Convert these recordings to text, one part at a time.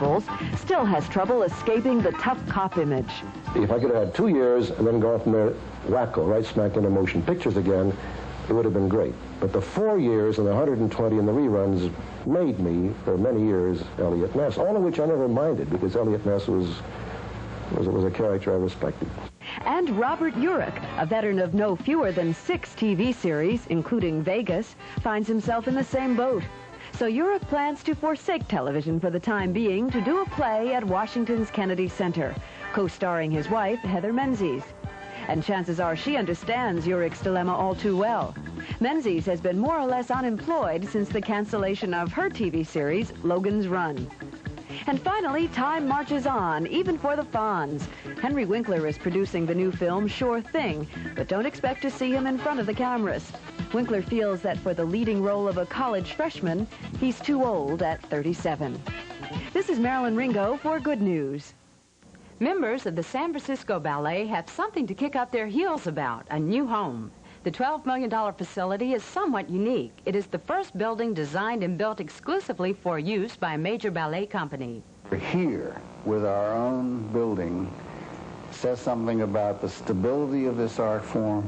intervals, still has trouble escaping the tough cop image. If I could have had 2 years and then gone from there wacko, right smack into motion pictures again, it would have been great. But the 4 years and the 120 in the reruns made me, for many years, Elliot Ness, all of which I never minded, because Elliot Ness was a character I respected. And Robert Urich, a veteran of no fewer than 6 TV series, including Vegas, finds himself in the same boat. So Urich plans to forsake television for the time being to do a play at Washington's Kennedy Center, co-starring his wife, Heather Menzies. And chances are she understands Urich's dilemma all too well. Menzies has been more or less unemployed since the cancellation of her TV series, Logan's Run. And finally, time marches on, even for the Fonz. Henry Winkler is producing the new film, Sure Thing, but don't expect to see him in front of the cameras. Winkler feels that for the leading role of a college freshman, he's too old at 37. This is Marilyn Ringo for Good News. Members of the San Francisco Ballet have something to kick up their heels about, a new home. The $12 million facility is somewhat unique. It is the first building designed and built exclusively for use by a major ballet company. We're here with our own building says something about the stability of this art form,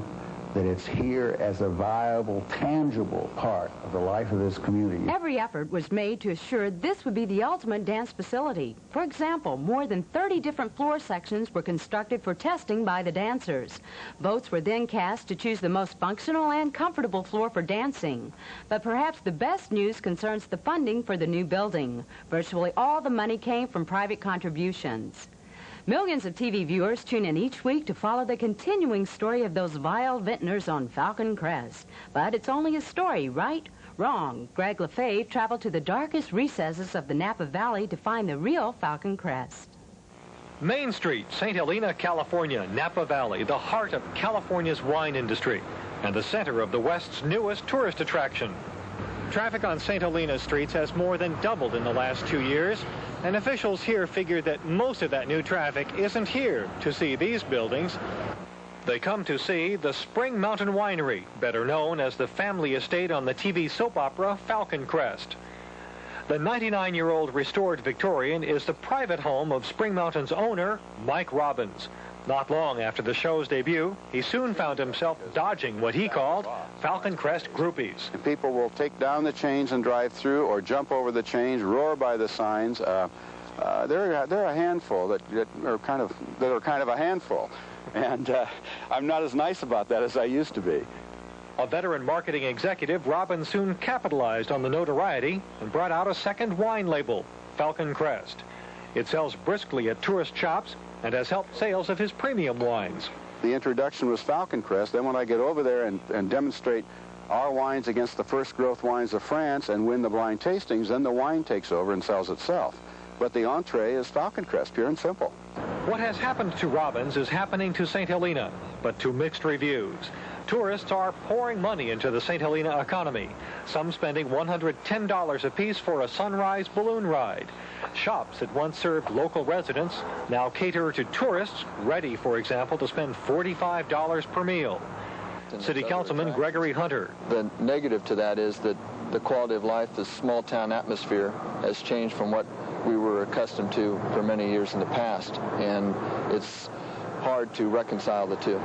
that it's here as a viable, tangible part of the life of this community. Every effort was made to assure this would be the ultimate dance facility. For example, more than 30 different floor sections were constructed for testing by the dancers. Votes were then cast to choose the most functional and comfortable floor for dancing. But perhaps the best news concerns the funding for the new building. Virtually all the money came from private contributions. Millions of TV viewers tune in each week to follow the continuing story of those vile vintners on Falcon Crest. But it's only a story, right? Wrong. Greg Lefebvre traveled to the darkest recesses of the Napa Valley to find the real Falcon Crest. Main Street, St. Helena, California, Napa Valley, the heart of California's wine industry, and the center of the West's newest tourist attraction. Traffic on St. Helena streets has more than doubled in the last 2 years, and officials here figure that most of that new traffic isn't here to see these buildings. They come to see the Spring Mountain Winery, better known as the family estate on the TV soap opera Falcon Crest. The 99-year-old restored Victorian is the private home of Spring Mountain's owner, Mike Robbins. Not long after the show's debut, he soon found himself dodging what he called Falcon Crest groupies. People will take down the chains and drive through, or jump over the chains, roar by the signs. They're a handful that are kind of a handful, and I'm not as nice about that as I used to be. A veteran marketing executive, Robbins soon capitalized on the notoriety and brought out a second wine label, Falcon Crest. It sells briskly at tourist shops and has helped sales of his premium wines. The introduction was Falcon Crest. Then when I get over there and demonstrate our wines against the first growth wines of France and win the blind tastings, then the wine takes over and sells itself. But the entree is Falcon Crest, pure and simple. What has happened to Robbins is happening to St. Helena, but to mixed reviews. Tourists are pouring money into the St. Helena economy, some spending $110 apiece for a sunrise balloon ride. Shops that once served local residents now cater to tourists, ready, for example, to spend $45 per meal. City Councilman Gregory Hunter. The negative to that is that the quality of life, the small-town atmosphere, has changed from what we were accustomed to for many years in the past, and it's hard to reconcile the two.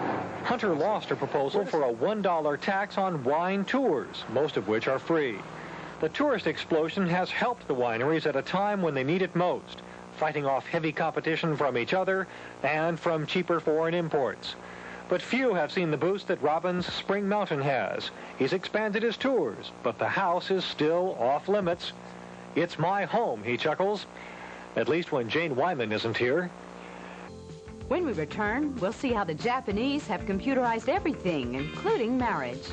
Hunter lost a proposal for a $1 tax on wine tours, most of which are free. The tourist explosion has helped the wineries at a time when they need it most, fighting off heavy competition from each other and from cheaper foreign imports. But few have seen the boost that Robbins' Spring Mountain has. He's expanded his tours, but the house is still off limits. It's my home, he chuckles, at least when Jane Wyman isn't here. When we return, we'll see how the Japanese have computerized everything, including marriage.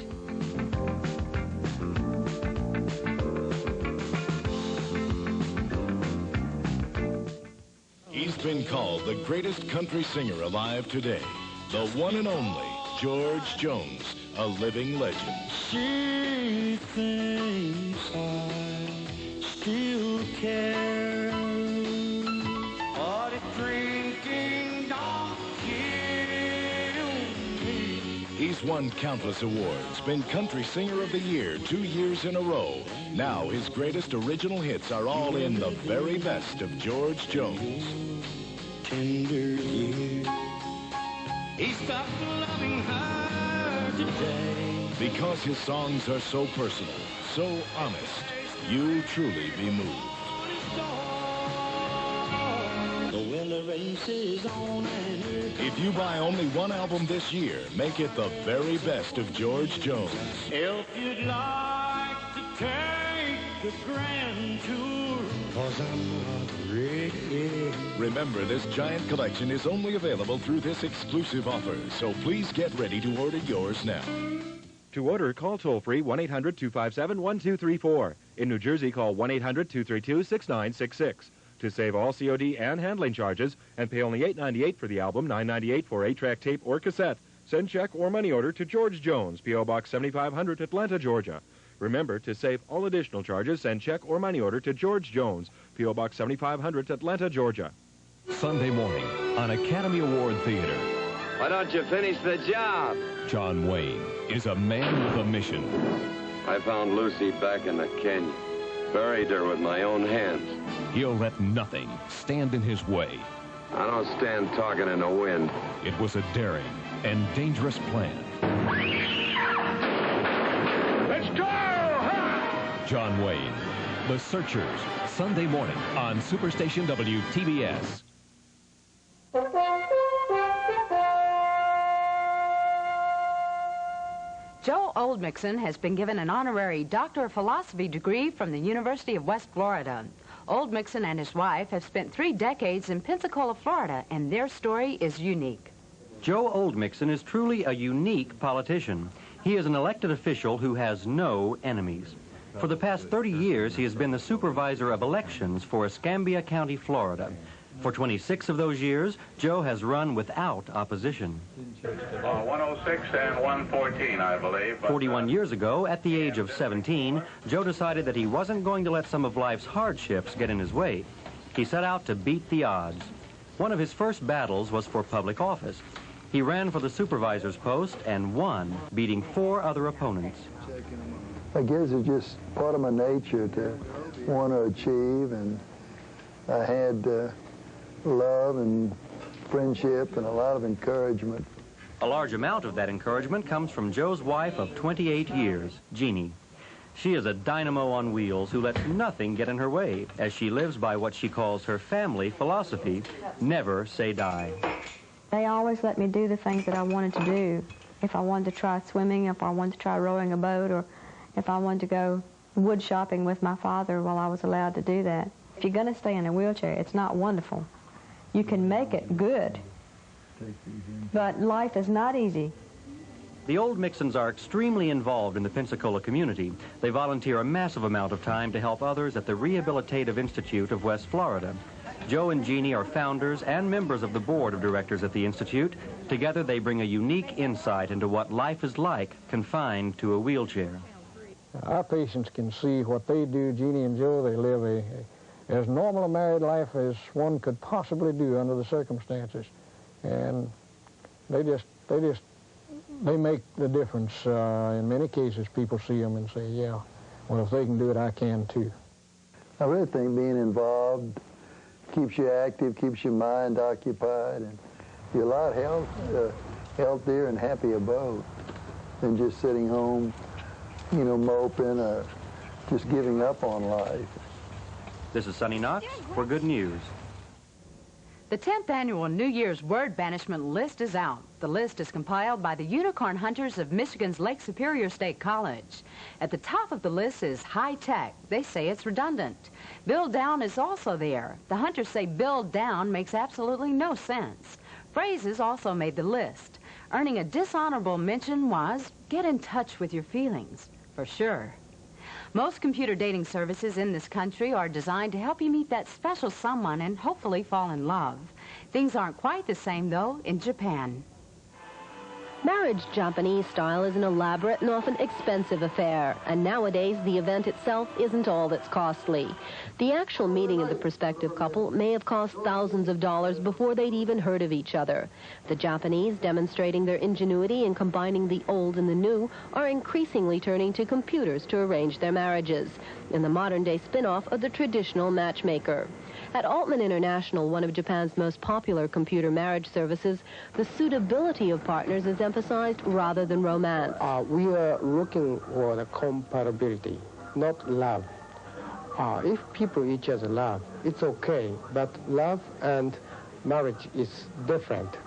He's been called the greatest country singer alive today. The one and only George Jones, a living legend. She thinks I still care. But if drinking don't kill me. He's He's won countless awards, been Country Singer of the Year 2 years in a row. Now his greatest original hits are all in the very best of George Jones. Tender year. He stopped loving her today. Because his songs are so personal, so honest, you'll truly be moved. The winter race is on and If you buy only one album this year, make it the very best of George Jones. if you'd like to take the grand tour, 'cause I'm not ready. Remember, this giant collection is only available through this exclusive offer, so please get ready to order yours now. To order, call toll-free 1-800-257-1234. In New Jersey, call 1-800-232-6966. To save all COD and handling charges and pay only $8.98 for the album, $9.98 for 8-track tape or cassette, send check or money order to George Jones, P.O. Box 7500, Atlanta, Georgia. Remember, to save all additional charges, send check or money order to George Jones, P.O. Box 7500, Atlanta, Georgia. Sunday morning on Academy Award Theater. Why don't you finish the job? John Wayne is a man with a mission. I found Lucy back in the canyon. Buried her with my own hands. He'll let nothing stand in his way. I don't stand talking in the wind. It was a daring and dangerous plan. Let's go! John Wayne, The Searchers, Sunday morning on SuperStation WTBS. Joe Oldmixon has been given an honorary Doctor of Philosophy degree from the University of West Florida. Oldmixon and his wife have spent 3 decades in Pensacola, Florida, and their story is unique. Joe Oldmixon is truly a unique politician. He is an elected official who has no enemies. For the past 30 years, he has been the supervisor of elections for Escambia County, Florida. For 26 of those years, Joe has run without opposition. 106 and 114, I believe. 41 years ago, at the age of 17, Joe decided that he wasn't going to let some of life's hardships get in his way. He set out to beat the odds. One of his first battles was for public office. He ran for the supervisor's post and won, beating 4 other opponents. I guess it's just part of my nature to want to achieve, and I had love and friendship and a lot of encouragement. A large amount of that encouragement comes from Joe's wife of 28 years, Jeannie. She is a dynamo on wheels who lets nothing get in her way, as she lives by what she calls her family philosophy, never say die. They always let me do the things that I wanted to do. If I wanted to try swimming, if I wanted to try rowing a boat, or if I wanted to go wood shopping with my father, well, I was allowed to do that. If you're going to stay in a wheelchair, it's not wonderful. You can make it good, but life is not easy. The Oldmixons are extremely involved in the Pensacola community. They volunteer a massive amount of time to help others at the Rehabilitative Institute of West Florida. Joe and Jeannie are founders and members of the board of directors at the Institute. Together, they bring a unique insight into what life is like confined to a wheelchair. Our patients can see what they do. Jeannie and Joe, they live as normal a married life as one could possibly do under the circumstances. And they make the difference. In many cases, people see them and say, yeah, well, if they can do it, I can too. I really think being involved keeps you active, keeps your mind occupied, and you're a lot healthier and happier both than just sitting home, you know, moping or just giving up on life. This is Sonny Knox for Good News. The 10th annual New Year's Word Banishment List is out. The list is compiled by the Unicorn Hunters of Michigan's Lake Superior State College. At the top of the list is high tech. They say it's redundant. Build down is also there. The hunters say build down makes absolutely no sense. Phrases also made the list. Earning a dishonorable mention was get in touch with your feelings, for sure. Most computer dating services in this country are designed to help you meet that special someone and hopefully fall in love. Things aren't quite the same, though, in Japan. Marriage Japanese style is an elaborate and often expensive affair, and nowadays the event itself isn't all that's costly. The actual meeting of the prospective couple may have cost thousands of dollars before they'd even heard of each other. The Japanese, demonstrating their ingenuity in combining the old and the new, are increasingly turning to computers to arrange their marriages, in the modern-day spin-off of the traditional matchmaker. At Altman International, one of Japan's most popular computer marriage services, the suitability of partners is emphasized rather than romance. We are looking for the compatibility, not love. If people each other love, it's okay, but love and marriage is different.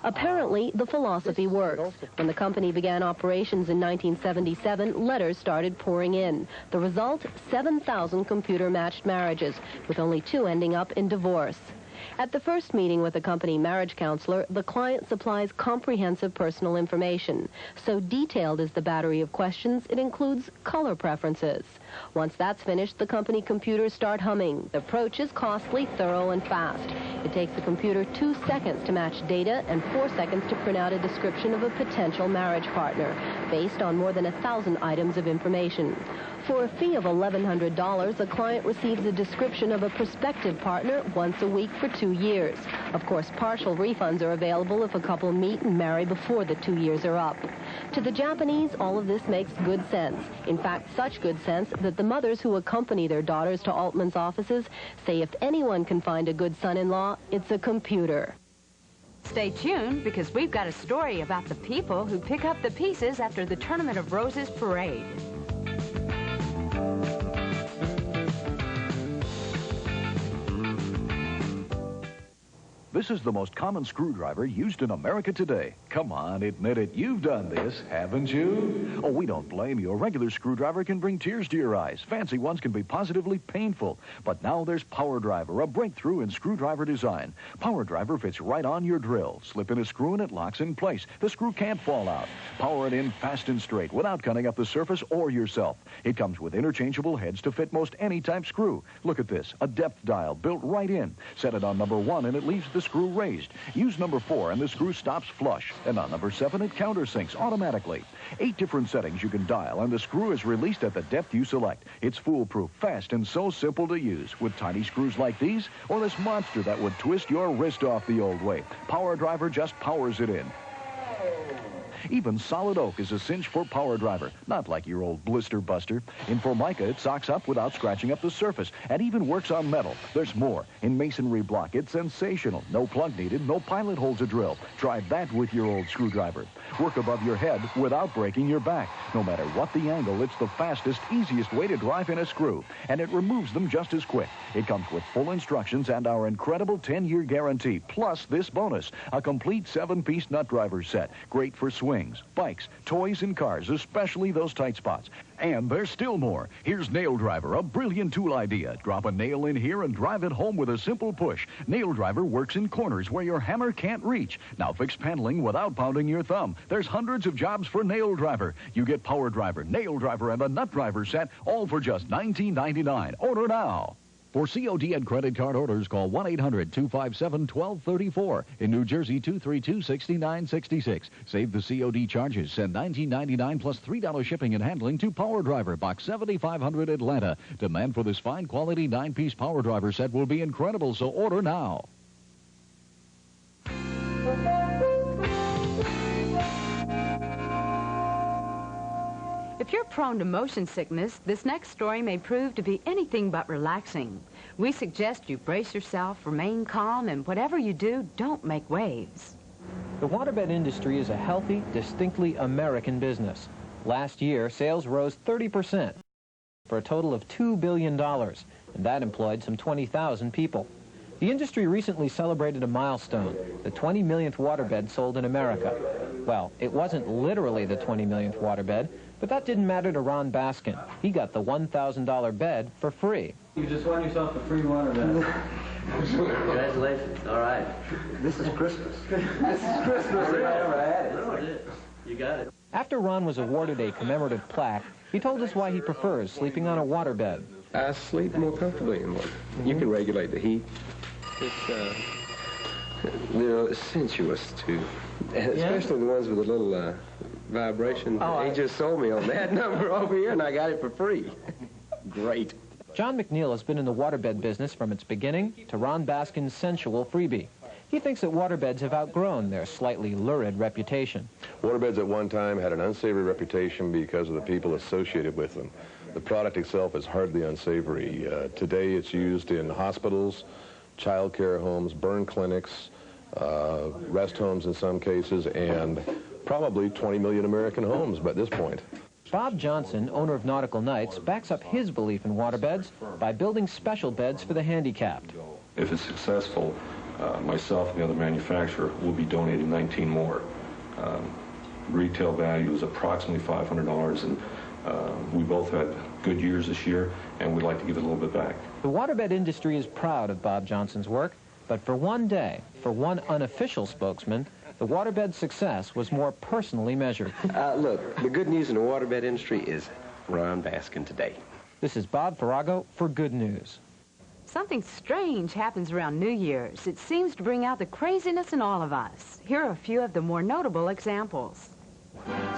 Apparently, the philosophy works. When the company began operations in 1977, letters started pouring in. The result, 7,000 computer-matched marriages, with only 2 ending up in divorce. At the first meeting with the company marriage counselor, the client supplies comprehensive personal information. So detailed is the battery of questions, it includes color preferences. Once that's finished, the company computers start humming. The approach is costly, thorough, and fast. It takes the computer 2 seconds to match data and 4 seconds to print out a description of a potential marriage partner, based on more than 1,000 items of information. For a fee of $1,100, a client receives a description of a prospective partner once a week for 2 years. Of course, partial refunds are available if a couple meet and marry before the 2 years are up. To the Japanese, all of this makes good sense. In fact, such good sense that the mothers who accompany their daughters to Altman's offices say if anyone can find a good son-in-law, it's a computer. Stay tuned, because we've got a story about the people who pick up the pieces after the Tournament of Roses parade. This is the most common screwdriver used in America today. Come on, admit it. You've done this, haven't you? Oh, we don't blame you. A regular screwdriver can bring tears to your eyes. Fancy ones can be positively painful. But now there's PowerDriver, a breakthrough in screwdriver design. PowerDriver fits right on your drill. Slip in a screw and it locks in place. The screw can't fall out. Power it in fast and straight without cutting up the surface or yourself. It comes with interchangeable heads to fit most any type screw. Look at this, a depth dial built right in. Set it on number 1 and it leaves the screw raised. Use number 4 and the screw stops flush. And on number 7 it countersinks automatically. 8 different settings you can dial and the screw is released at the depth you select. It's foolproof, fast, and so simple to use. With tiny screws like these or this monster that would twist your wrist off the old way. PowerDriver just powers it in. Even solid oak is a cinch for PowerDriver, not like your old blister buster. In Formica, it socks up without scratching up the surface and even works on metal. There's more. In masonry block, it's sensational. No plug needed, no pilot hole to drill. Try that with your old screwdriver. Work above your head without breaking your back. No matter what the angle, it's the fastest, easiest way to drive in a screw, and it removes them just as quick. It comes with full instructions and our incredible 10-year guarantee, plus this bonus, a complete 7-piece nut driver set. Great for swings, bikes, toys, and cars, especially those tight spots. And there's still more. Here's Nail Driver, a brilliant tool idea. Drop a nail in here and drive it home with a simple push. Nail Driver works in corners where your hammer can't reach. Now fix paneling without pounding your thumb. There's hundreds of jobs for Nail Driver. You get PowerDriver, Nail Driver, and a nut driver set, all for just $19.99. Order now. For COD and credit card orders, call 1-800-257-1234. In New Jersey, 232-6966. Save the COD charges. Send $19.99 plus $3 shipping and handling to PowerDriver, Box 7500, Atlanta. Demand for this fine quality 9-piece PowerDriver set will be incredible, so order now. If you're prone to motion sickness, this next story may prove to be anything but relaxing. We suggest you brace yourself, remain calm, and whatever you do, don't make waves. The waterbed industry is a healthy, distinctly American business. Last year, sales rose 30% for a total of $2 billion, and that employed some 20,000 people. The industry recently celebrated a milestone, the 20 millionth waterbed sold in America. Well, it wasn't literally the 20 millionth waterbed, but that didn't matter to Ron Baskin. He got the $1,000 bed for free. You just won yourself a free waterbed. Congratulations. All right. This is Christmas. This is Christmas if I ever had it. No, you got it. After Ron was awarded a commemorative plaque, he told us why he prefers sleeping on a waterbed. I sleep more comfortably in one. You can regulate the heat. sensuous too, especially the ones with a little vibration. He just sold me on that number over here, and I got it for free. Great. John McNeil has been in the waterbed business from its beginning to Ron Baskin's sensual freebie. He thinks that waterbeds have outgrown their slightly lurid reputation. Waterbeds at one time had an unsavory reputation because of the people associated with them. The product itself is hardly unsavory. Today it's used in hospitals, child care homes, burn clinics, rest homes in some cases, and probably 20 million American homes by this point. Bob Johnson, owner of Nautical Nights, backs up his belief in waterbeds by building special beds for the handicapped. If it's successful, myself and the other manufacturer will be donating 19 more. Retail value is approximately $500, and we both had good years this year, and we'd like to give it a little bit back. The waterbed industry is proud of Bob Johnson's work, but for one day, for one unofficial spokesman, the waterbed success was more personally measured. Look, the good news in the waterbed industry is Ron Baskin today. This is Bob Farago for Good News. Something strange happens around New Year's. It seems to bring out the craziness in all of us. Here are a few of the more notable examples.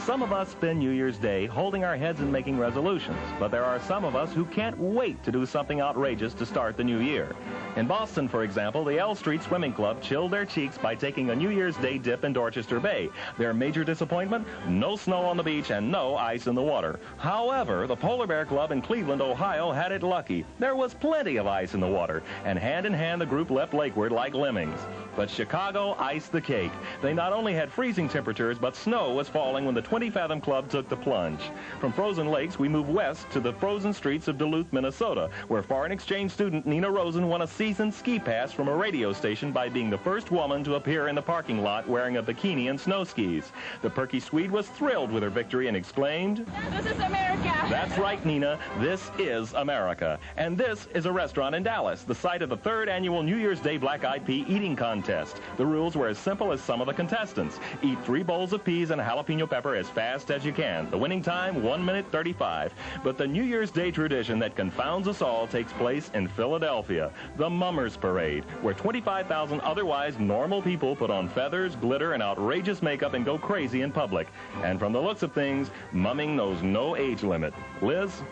Some of us spend New Year's Day holding our heads and making resolutions, but there are some of us who can't wait to do something outrageous to start the new year. In Boston, for example, the L Street Swimming Club chilled their cheeks by taking a New Year's Day dip in Dorchester Bay. Their major disappointment? No snow on the beach and no ice in the water. However, the Polar Bear Club in Cleveland, Ohio had it lucky. There was plenty of ice in the water, and hand in hand the group leapt lakeward like lemmings. But Chicago iced the cake. They not only had freezing temperatures, but snow was falling when the 20 Fathom Club took the plunge. From frozen lakes, we move west to the frozen streets of Duluth, Minnesota, where foreign exchange student Nina Rosen won a season ski pass from a radio station by being the first woman to appear in the parking lot wearing a bikini and snow skis. The perky Swede was thrilled with her victory and exclaimed, "This is America!" That's right, Nina. This is America. And this is a restaurant in Dallas, the site of the 3rd annual New Year's Day Black Eyed Pea eating contest. The rules were as simple as some of the contestants. Eat 3 bowls of peas and a jalapeno pepper as fast as you can. The winning time, 1 minute 35. But the New Year's Day tradition that confounds us all takes place in Philadelphia, the Mummers Parade, where 25,000 otherwise normal people put on feathers, glitter, and outrageous makeup and go crazy in public. And from the looks of things, mumming knows no age limit. Liz?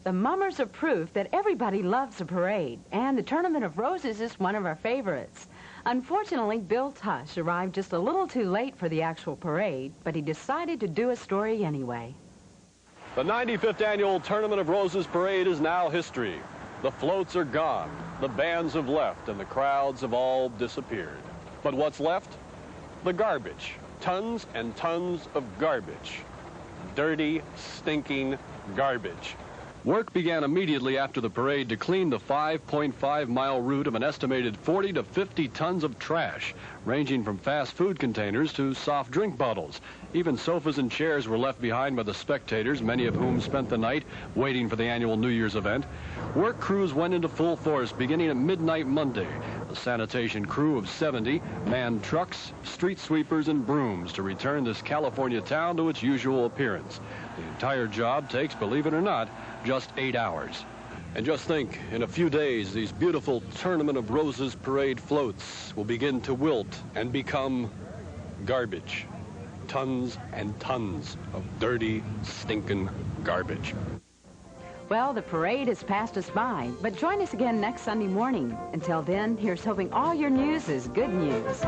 The Mummers are proof that everybody loves a parade, and the Tournament of Roses is one of our favorites. Unfortunately, Bill Tush arrived just a little too late for the actual parade, but he decided to do a story anyway. The 95th Annual Tournament of Roses Parade is now history. The floats are gone, the bands have left, and the crowds have all disappeared. But what's left? The garbage. Tons and tons of garbage. Dirty, stinking garbage. Work began immediately after the parade to clean the 5.5-mile route of an estimated 40 to 50 tons of trash, ranging from fast food containers to soft drink bottles. Even sofas and chairs were left behind by the spectators, many of whom spent the night waiting for the annual New Year's event. Work crews went into full force beginning at midnight Monday. A sanitation crew of 70 manned trucks, street sweepers, and brooms to return this California town to its usual appearance. The entire job takes, believe it or not, just 8 hours. And just think, in a few days, these beautiful Tournament of Roses parade floats will begin to wilt and become garbage. Tons and tons of dirty, stinking garbage. Well, the parade has passed us by, but join us again next Sunday morning. Until then, here's hoping all your news is good news.